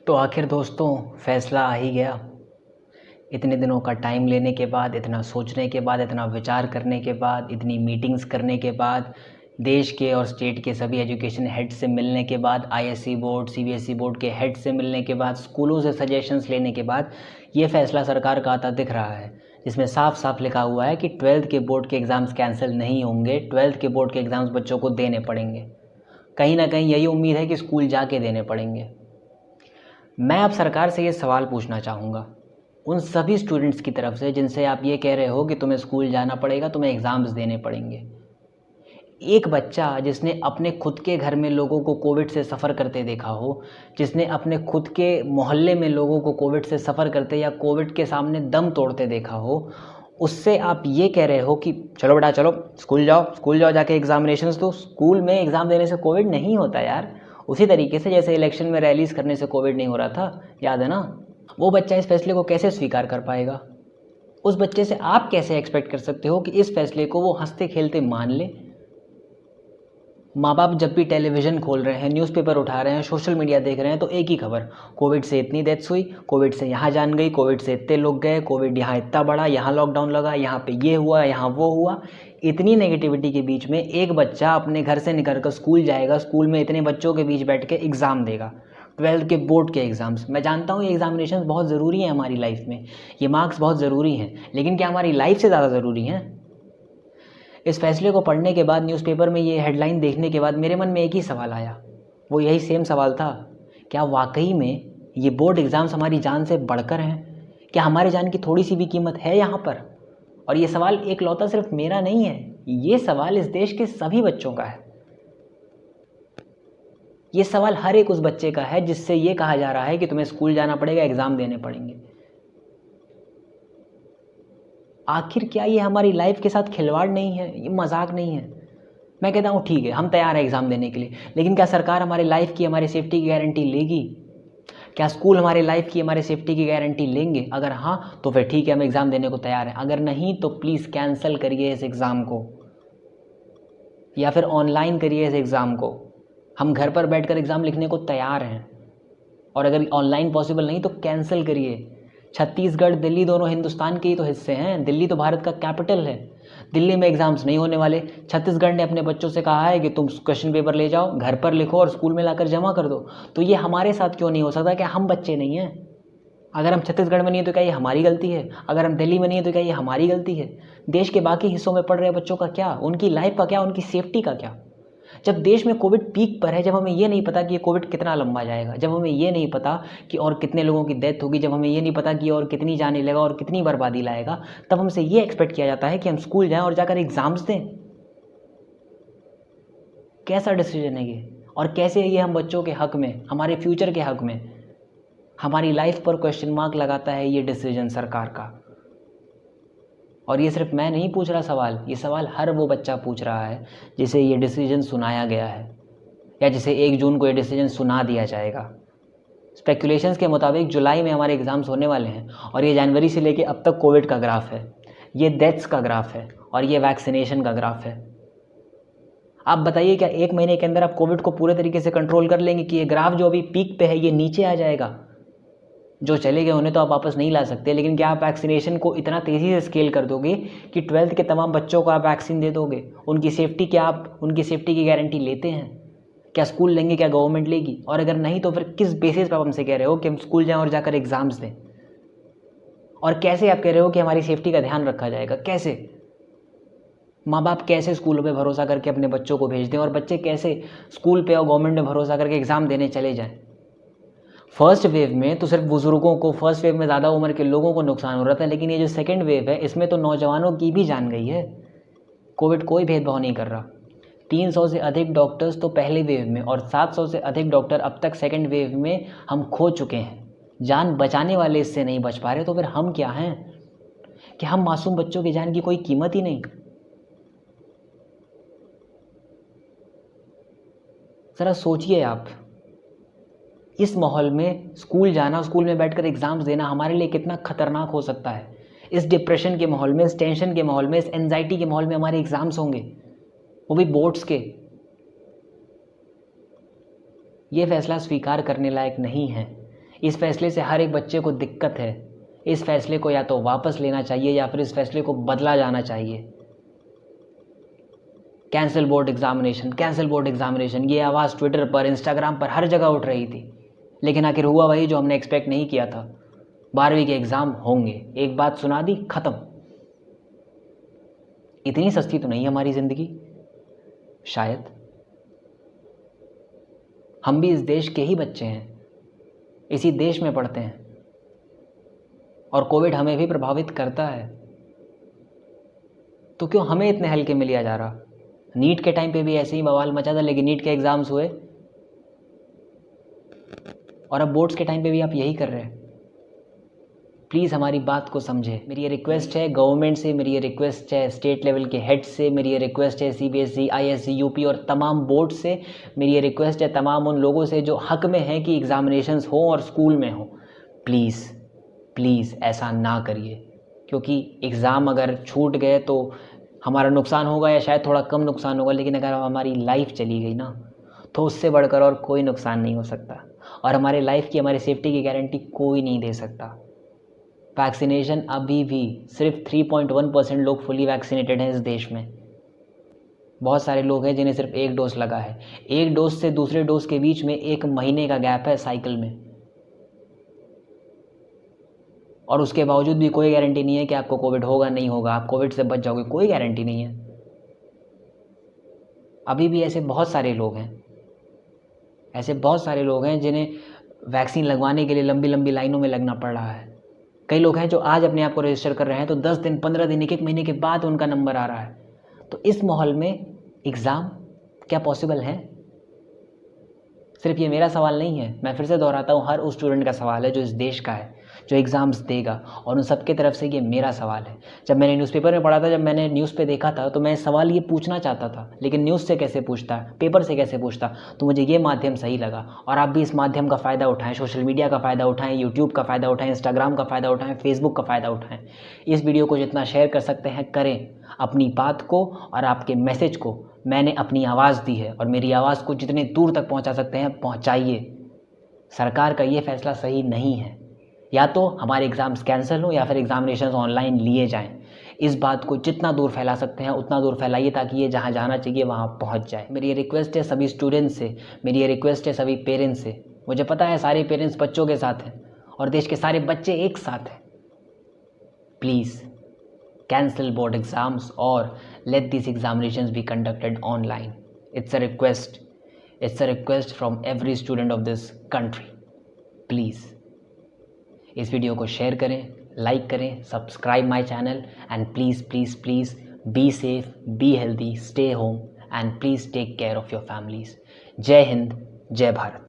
तो आखिर दोस्तों फैसला आ ही गया। इतने दिनों का टाइम लेने के बाद, इतना सोचने के बाद, इतना विचार करने के बाद, इतनी मीटिंग्स करने के बाद, देश के और स्टेट के सभी एजुकेशन हेड से मिलने के बाद, आईएससी बोर्ड, सीबीएसई बोर्ड के हेड से मिलने के बाद, स्कूलों से सजेशंस लेने के बाद ये फैसला सरकार का आता दिख रहा है, जिसमें साफ साफ लिखा हुआ है कि 12th के बोर्ड के एग्ज़ाम्स कैंसिल नहीं होंगे। 12th के बोर्ड के एग्ज़ाम्स बच्चों को देने पड़ेंगे। कहीं ना कहीं यही उम्मीद है कि स्कूल जाके देने पड़ेंगे। मैं अब सरकार से ये सवाल पूछना चाहूँगा उन सभी स्टूडेंट्स की तरफ से जिनसे आप ये कह रहे हो कि तुम्हें स्कूल जाना पड़ेगा, तुम्हें एग्ज़ाम्स देने पड़ेंगे। एक बच्चा जिसने अपने खुद के घर में लोगों को कोविड से सफ़र करते देखा हो, जिसने अपने खुद के मोहल्ले में लोगों को कोविड से सफ़र करते या कोविड के सामने दम तोड़ते देखा हो, उससे आप ये कह रहे हो कि चलो बेटा चलो स्कूल जाओ जाके एग्ज़ामिनेशंस दो। स्कूल में एग्ज़ाम देने से कोविड नहीं होता यार। उसी तरीके से जैसे इलेक्शन में रैलीज़ करने से कोविड नहीं हो रहा था, याद है ना। वो बच्चा इस फैसले को कैसे स्वीकार कर पाएगा? उस बच्चे से आप कैसे एक्सपेक्ट कर सकते हो कि इस फैसले को वो हंसते खेलते मान ले? माँ बाप जब भी टेलीविज़न खोल रहे हैं, न्यूज़पेपर उठा रहे हैं, सोशल मीडिया देख रहे हैं, तो एक ही खबर, कोविड से इतनी डेथ्स हुई, कोविड से यहाँ जान गई, कोविड से इतने लोग गए, कोविड यहाँ इतना बढ़ा, यहाँ लॉकडाउन लगा, यहाँ पे ये हुआ, यहाँ वो हुआ। इतनी नेगेटिविटी के बीच में एक बच्चा अपने घर से निकल कर स्कूल जाएगा, स्कूल में इतने बच्चों के बीच बैठ के एग्ज़ाम देगा, 12th के बोर्ड के एग्ज़ाम्स। मैं जानता हूँ ये एग्ज़ामिनेशन बहुत ज़रूरी हैं हमारी लाइफ में, ये मार्क्स बहुत ज़रूरी हैं, लेकिन क्या हमारी लाइफ से ज़्यादा ज़रूरी हैं? इस फैसले को पढ़ने के बाद, न्यूज़पेपर में ये हेडलाइन देखने के बाद मेरे मन में एक ही सवाल आया। वो यही सेम सवाल था, क्या वाकई में ये बोर्ड एग्ज़ाम्स हमारी जान से बढ़कर हैं? क्या हमारी जान की थोड़ी सी भी कीमत है यहाँ पर? और ये सवाल एक लौता सिर्फ मेरा नहीं है, ये सवाल इस देश के सभी बच्चों का है। ये सवाल हर एक उस बच्चे का है जिससे ये कहा जा रहा है कि तुम्हें स्कूल जाना पड़ेगा, एग्ज़ाम देने पड़ेंगे। आखिर क्या ये हमारी लाइफ के साथ खिलवाड़ नहीं है? ये मजाक नहीं है? मैं कहता हूँ ठीक है, हम तैयार हैं एग्ज़ाम देने के लिए, लेकिन क्या सरकार हमारे लाइफ की, हमारी सेफ्टी की गारंटी लेगी? क्या स्कूल हमारे लाइफ की, हमारे सेफ्टी की गारंटी लेंगे? अगर हाँ तो फिर ठीक है, हम एग्ज़ाम देने को तैयार हैं। अगर नहीं तो प्लीज़ कैंसिल करिए इस एग्ज़ाम को, या फिर ऑनलाइन करिए इस एग्ज़ाम को। हम घर पर बैठकर एग्ज़ाम लिखने को तैयार हैं, और अगर ऑनलाइन पॉसिबल नहीं तो कैंसिल करिए। छत्तीसगढ़, दिल्ली दोनों हिंदुस्तान के ही तो हिस्से हैं। दिल्ली तो भारत का कैपिटल है। दिल्ली में एग्ज़ाम्स नहीं होने वाले। छत्तीसगढ़ ने अपने बच्चों से कहा है कि तुम क्वेश्चन पेपर ले जाओ, घर पर लिखो और स्कूल में लाकर जमा कर दो। तो ये हमारे साथ क्यों नहीं हो सकता? क्या हम बच्चे नहीं हैं? अगर हम छत्तीसगढ़ में नहीं है तो क्या ये हमारी गलती है? अगर हम दिल्ली में नहीं है तो क्या ये हमारी गलती है? देश के बाकी हिस्सों में पढ़ रहे बच्चों का क्या? उनकी लाइफ का क्या? उनकी सेफ्टी का क्या? जब देश में कोविड पीक पर है, जब हमें ये नहीं पता कि ये कोविड कितना लंबा जाएगा, जब हमें ये नहीं पता कि और कितने लोगों की डेथ होगी, जब हमें ये नहीं पता कि और कितनी जाने लगा और कितनी बर्बादी लाएगा, तब हमसे ये एक्सपेक्ट किया जाता है कि हम स्कूल जाएं और जाकर एग्ज़ाम्स दें। कैसा डिसीजन है ये? और कैसे ये हम बच्चों के हक़ में, हमारे फ्यूचर के हक़ में, हमारी लाइफ पर क्वेश्चन मार्क लगाता है ये डिसीजन सरकार का। और ये सिर्फ मैं नहीं पूछ रहा सवाल, ये सवाल हर वो बच्चा पूछ रहा है जिसे ये डिसीजन सुनाया गया है, या जिसे 1 जून को ये डिसीजन सुना दिया जाएगा। स्पेकुलेशंस के मुताबिक जुलाई में हमारे एग्ज़ाम्स होने वाले हैं, और ये जनवरी से लेके अब तक कोविड का ग्राफ है, ये डेथ्स का ग्राफ है, और ये वैक्सीनेशन का ग्राफ है। आप बताइए क्या 1 महीने के अंदर आप कोविड को पूरे तरीके से कंट्रोल कर लेंगे कि ये ग्राफ जो अभी पीक पे है ये नीचे आ जाएगा? जो चले गए उन्हें तो आप वापस नहीं ला सकते, लेकिन क्या आप वैक्सीनेशन को इतना तेज़ी से स्केल कर दोगे कि 12th के तमाम बच्चों को आप वैक्सीन दे दोगे? उनकी सेफ्टी, क्या आप उनकी सेफ्टी की गारंटी लेते हैं? क्या स्कूल लेंगे? क्या गवर्नमेंट लेगी? और अगर नहीं तो फिर किस बेसिस पर आप हमसे कह रहे हो कि हम स्कूल जाएं और जाकर एग्ज़ाम्स दें? और कैसे आप कह रहे हो कि हमारी सेफ्टी का ध्यान रखा जाएगा? कैसे? माँ बाप कैसे स्कूलों पे भरोसा करके अपने बच्चों को भेज दें, और बच्चे कैसे स्कूल पे और गवर्नमेंट में भरोसा करके एग्ज़ाम देने चले जाएं? फर्स्ट वेव में तो सिर्फ बुज़ुर्गों को, फर्स्ट वेव में ज़्यादा उम्र के लोगों को नुकसान हो रहा था, लेकिन ये जो सेकंड वेव है इसमें तो नौजवानों की भी जान गई है। कोविड कोई भेदभाव नहीं कर रहा। 300 से अधिक डॉक्टर्स तो पहले वेव में, और 700 से अधिक डॉक्टर अब तक सेकंड वेव में हम खो चुके हैं। जान बचाने वाले इससे नहीं बच पा रहे, तो फिर हम क्या हैं? कि हम मासूम बच्चों की जान की कोई कीमत ही नहीं? ज़रा सोचिए आप, इस माहौल में स्कूल जाना, स्कूल में बैठकर एग्ज़ाम्स देना हमारे लिए कितना ख़तरनाक हो सकता है। इस डिप्रेशन के माहौल में, इस टेंशन के माहौल में, इस एंजाइटी के माहौल में हमारे एग्ज़ाम्स होंगे, वो भी बोर्ड्स के। ये फैसला स्वीकार करने लायक नहीं है। इस फैसले से हर एक बच्चे को दिक्कत है। इस फैसले को या तो वापस लेना चाहिए या फिर इस फैसले को बदला जाना चाहिए। Cancel board examination, cancel board examination, ये आवाज़ ट्विटर पर, इंस्टाग्राम पर हर जगह उठ रही थी, लेकिन आखिर हुआ वही जो हमने एक्सपेक्ट नहीं किया था। 12वीं के एग्ज़ाम होंगे, एक बात सुना दी, ख़त्म। इतनी सस्ती तो नहीं है हमारी ज़िंदगी। शायद हम भी इस देश के ही बच्चे हैं, इसी देश में पढ़ते हैं, और कोविड हमें भी प्रभावित करता है। तो क्यों हमें इतने हल्के में लिया जा रहा? नीट के टाइम पे भी ऐसे ही बवाल मचा था, लेकिन नीट के एग्ज़ाम्स हुए, और अब बोर्ड्स के टाइम पे भी आप यही कर रहे हैं। प्लीज़ हमारी बात को समझें। मेरी ये रिक्वेस्ट है गवर्नमेंट से, मेरी ये रिक्वेस्ट है स्टेट लेवल के हेड से, मेरी ये रिक्वेस्ट है सीबीएसई, आईएससी, यूपी और तमाम बोर्ड से, मेरी ये रिक्वेस्ट है तमाम उन लोगों से जो हक में हैं कि एग्ज़ामिनेशंस हो और स्कूल में हो। प्लीज़ प्लीज़ ऐसा ना करिए, क्योंकि एग्ज़ाम अगर छूट गए तो हमारा नुकसान होगा या शायद थोड़ा कम नुकसान होगा, लेकिन अगर हमारी लाइफ चली गई ना, तो उससे बढ़कर और कोई नुकसान नहीं हो सकता, और हमारे लाइफ की, हमारी सेफ्टी की गारंटी कोई नहीं दे सकता। वैक्सीनेशन अभी भी सिर्फ 3.1% लोग फुली वैक्सीनेटेड हैं इस देश में। बहुत सारे लोग हैं जिन्हें सिर्फ एक डोज लगा है। एक डोज से दूसरे डोज के बीच में 1 महीने का गैप है साइकिल में, और उसके बावजूद भी कोई गारंटी नहीं है कि आपको कोविड होगा, नहीं होगा, आप कोविड से बच जाओगे, कोई गारंटी नहीं है। अभी भी ऐसे बहुत सारे लोग हैं, ऐसे बहुत सारे लोग हैं जिन्हें वैक्सीन लगवाने के लिए लंबी लंबी लाइनों में लगना पड़ रहा है। कई लोग हैं जो आज अपने आप को रजिस्टर कर रहे हैं तो 10 दिन, 15 दिन, 1 महीने के बाद उनका नंबर आ रहा है। तो इस माहौल में एग्ज़ाम क्या पॉसिबल है? सिर्फ ये मेरा सवाल नहीं है, मैं फिर से दोहराता हूँ, हर उस स्टूडेंट का सवाल है जो इस देश का है, जो एग्ज़ाम्स देगा, और उन सबके तरफ से ये मेरा सवाल है। जब मैंने न्यूज़पेपर में पढ़ा था, जब मैंने न्यूज़ पे देखा था, तो मैं सवाल ये पूछना चाहता था, लेकिन न्यूज़ से कैसे पूछता, पेपर से कैसे पूछता, तो मुझे ये माध्यम सही लगा। और आप भी इस माध्यम का फ़ायदा उठाएँ, सोशल मीडिया का फ़ायदा उठाएँ, यूट्यूब का फ़ायदा उठाएँ, इंस्टाग्राम का फ़ायदा उठाएँ, फेसबुक का फ़ायदा उठाएँ। इस वीडियो को जितना शेयर कर सकते हैं करें। अपनी बात को और आपके मैसेज को मैंने अपनी आवाज़ दी है, और मेरी आवाज़ को जितने दूर तक पहुंचा सकते हैं पहुंचाइए। सरकार का ये फैसला सही नहीं है। या तो हमारे एग्ज़ाम्स कैंसिल हो या फिर एग्ज़ामिनेशंस ऑनलाइन लिए जाएं। इस बात को जितना दूर फैला सकते हैं उतना दूर फैलाइए, ताकि ये जहाँ जाना चाहिए वहाँ पहुँच जाए। मेरी ये रिक्वेस्ट है सभी स्टूडेंट्स से, मेरी ये रिक्वेस्ट है सभी पेरेंट्स से। मुझे पता है सारे पेरेंट्स बच्चों के साथ हैं और देश के सारे बच्चे एक साथ हैं। Please cancel board exams or let these examinations be conducted online. It's a request. It's a request from every student of this country. Please. इस वीडियो को शेयर करें, लाइक करें, subscribe my channel, and please please please be safe, be healthy, stay home, and please take care of your families. जय हिंद, जय भारत।